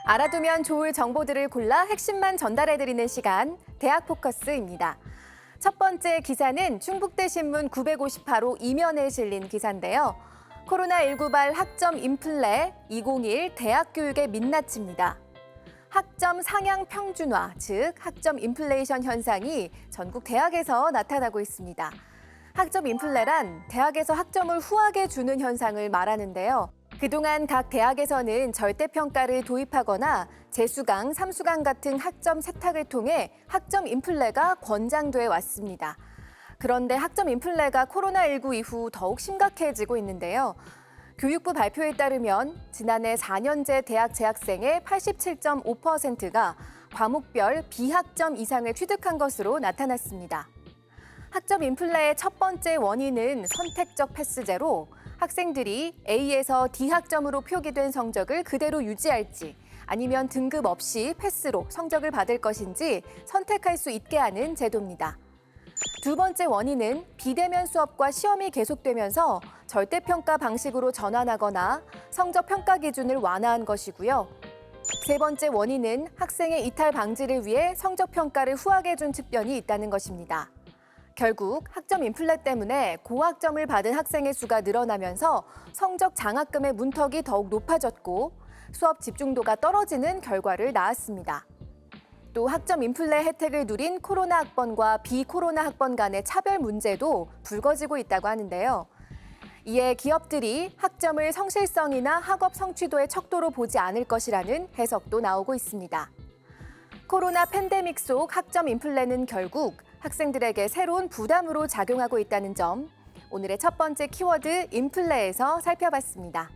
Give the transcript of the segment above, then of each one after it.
알아두면 좋을 정보들을 골라 핵심만 전달해드리는 시간, 대학 포커스입니다. 첫 번째 기사는 충북대 신문 958호 이면에 실린 기사인데요. 코로나19발 학점 인플레 2021 대학 교육의 민낯입니다. 학점 상향 평준화, 즉 학점 인플레이션 현상이 전국 대학에서 나타나고 있습니다. 학점 인플레란 대학에서 학점을 후하게 주는 현상을 말하는데요. 그동안 각 대학에서는 절대평가를 도입하거나 재수강, 삼수강 같은 학점 세탁을 통해 학점 인플레가 권장돼 왔습니다. 그런데 학점 인플레가 코로나19 이후 더욱 심각해지고 있는데요. 교육부 발표에 따르면 지난해 4년제 대학 재학생의 87.5%가 과목별 비학점 이상을 취득한 것으로 나타났습니다. 학점 인플레의 첫 번째 원인은 선택적 패스제로 학생들이 A에서 D 학점으로 표기된 성적을 그대로 유지할지 아니면 등급 없이 패스로 성적을 받을 것인지 선택할 수 있게 하는 제도입니다. 두 번째 원인은 비대면 수업과 시험이 계속되면서 절대평가 방식으로 전환하거나 성적 평가 기준을 완화한 것이고요. 세 번째 원인은 학생의 이탈 방지를 위해 성적 평가를 후하게 준 측면이 있다는 것입니다. 결국 학점 인플레 때문에 고학점을 받은 학생의 수가 늘어나면서 성적 장학금의 문턱이 더욱 높아졌고 수업 집중도가 떨어지는 결과를 낳았습니다. 또 학점 인플레 혜택을 누린 코로나 학번과 비코로나 학번 간의 차별 문제도 불거지고 있다고 하는데요. 이에 기업들이 학점을 성실성이나 학업 성취도의 척도로 보지 않을 것이라는 해석도 나오고 있습니다. 코로나 팬데믹 속 학점 인플레는 결국 학생들에게 새로운 부담으로 작용하고 있다는 점, 오늘의 첫 번째 키워드 인플레에서 살펴봤습니다.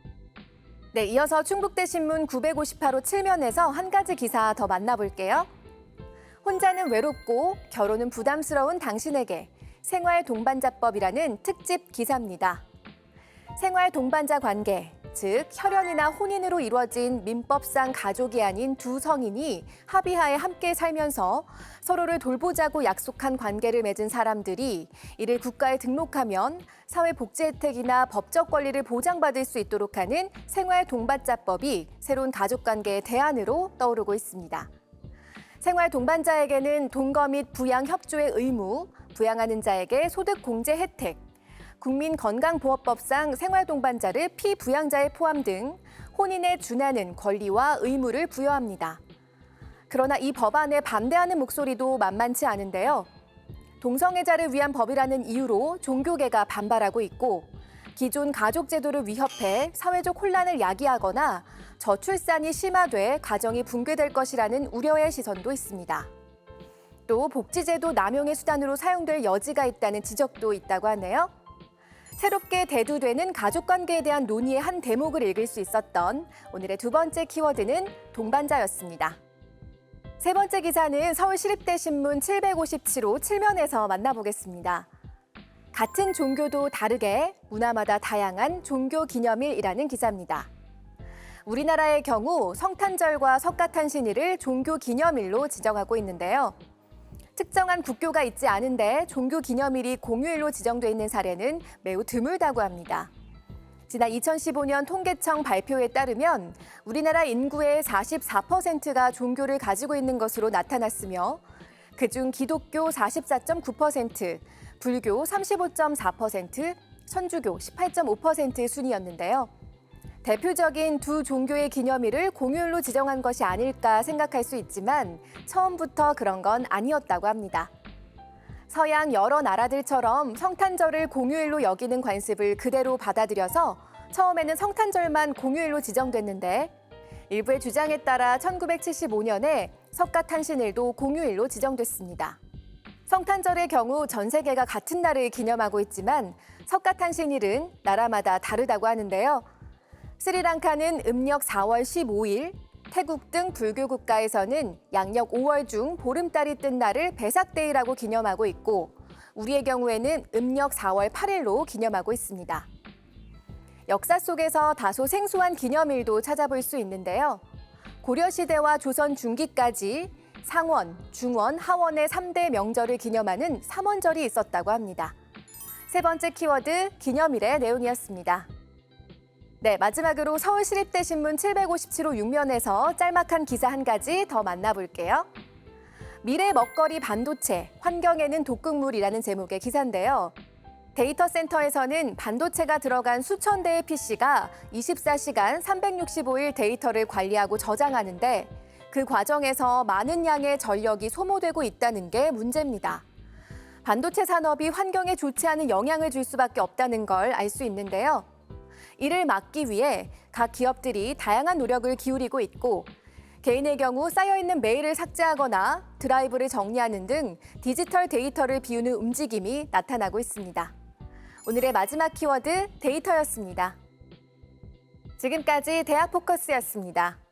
네, 이어서 충북대 신문 958호 7면에서 한 가지 기사 더 만나볼게요. 혼자는 외롭고 결혼은 부담스러운 당신에게 생활 동반자법이라는 특집 기사입니다. 생활 동반자 관계, 즉 혈연이나 혼인으로 이루어진 민법상 가족이 아닌 두 성인이 합의하에 함께 살면서 서로를 돌보자고 약속한 관계를 맺은 사람들이 이를 국가에 등록하면 사회복지 혜택이나 법적 권리를 보장받을 수 있도록 하는 생활 동반자법이 새로운 가족관계의 대안으로 떠오르고 있습니다. 생활 동반자에게는 동거 및 부양 협조의 의무, 부양하는 자에게 소득 공제 혜택, 국민건강보험법상 생활동반자를 피부양자에 포함 등 혼인에 준하는 권리와 의무를 부여합니다. 그러나 이 법안에 반대하는 목소리도 만만치 않은데요. 동성애자를 위한 법이라는 이유로 종교계가 반발하고 있고 기존 가족제도를 위협해 사회적 혼란을 야기하거나 저출산이 심화돼 가정이 붕괴될 것이라는 우려의 시선도 있습니다. 또 복지제도 남용의 수단으로 사용될 여지가 있다는 지적도 있다고 하네요. 새롭게 대두되는 가족관계에 대한 논의의 한 대목을 읽을 수 있었던 오늘의 두 번째 키워드는 동반자였습니다. 세 번째 기사는 서울시립대 신문 757호 7면에서 만나보겠습니다. 같은 종교도 다르게 문화마다 다양한 종교기념일이라는 기사입니다. 우리나라의 경우 성탄절과 석가탄신일을 종교기념일로 지정하고 있는데요. 특정한 국교가 있지 않은데 종교 기념일이 공휴일로 지정돼 있는 사례는 매우 드물다고 합니다. 지난 2015년 통계청 발표에 따르면 우리나라 인구의 44%가 종교를 가지고 있는 것으로 나타났으며 그중 기독교 44.9%, 불교 35.4%, 천주교 18.5% 순이었는데요. 대표적인 두 종교의 기념일을 공휴일로 지정한 것이 아닐까 생각할 수 있지만 처음부터 그런 건 아니었다고 합니다. 서양 여러 나라들처럼 성탄절을 공휴일로 여기는 관습을 그대로 받아들여서 처음에는 성탄절만 공휴일로 지정됐는데 일부의 주장에 따라 1975년에 석가탄신일도 공휴일로 지정됐습니다. 성탄절의 경우 전 세계가 같은 날을 기념하고 있지만 석가탄신일은 나라마다 다르다고 하는데요. 스리랑카는 음력 4월 15일, 태국 등 불교 국가에서는 양력 5월 중 보름달이 뜬 날을 베삭데이라고 기념하고 있고 우리의 경우에는 음력 4월 8일로 기념하고 있습니다. 역사 속에서 다소 생소한 기념일도 찾아볼 수 있는데요. 고려시대와 조선 중기까지 상원, 중원, 하원의 3대 명절을 기념하는 삼원절이 있었다고 합니다. 세 번째 키워드, 기념일의 내용이었습니다. 네, 마지막으로 서울시립대신문 757호 6면에서 짤막한 기사 한 가지 더 만나볼게요. 미래 먹거리 반도체, 환경에는 독극물이라는 제목의 기사인데요. 데이터 센터에서는 반도체가 들어간 수천 대의 PC가 24시간 365일 데이터를 관리하고 저장하는데 그 과정에서 많은 양의 전력이 소모되고 있다는 게 문제입니다. 반도체 산업이 환경에 좋지 않은 영향을 줄 수밖에 없다는 걸 알 수 있는데요. 이를 막기 위해 각 기업들이 다양한 노력을 기울이고 있고 개인의 경우 쌓여있는 메일을 삭제하거나 드라이브를 정리하는 등 디지털 데이터를 비우는 움직임이 나타나고 있습니다. 오늘의 마지막 키워드 데이터였습니다. 지금까지 대학 포커스였습니다.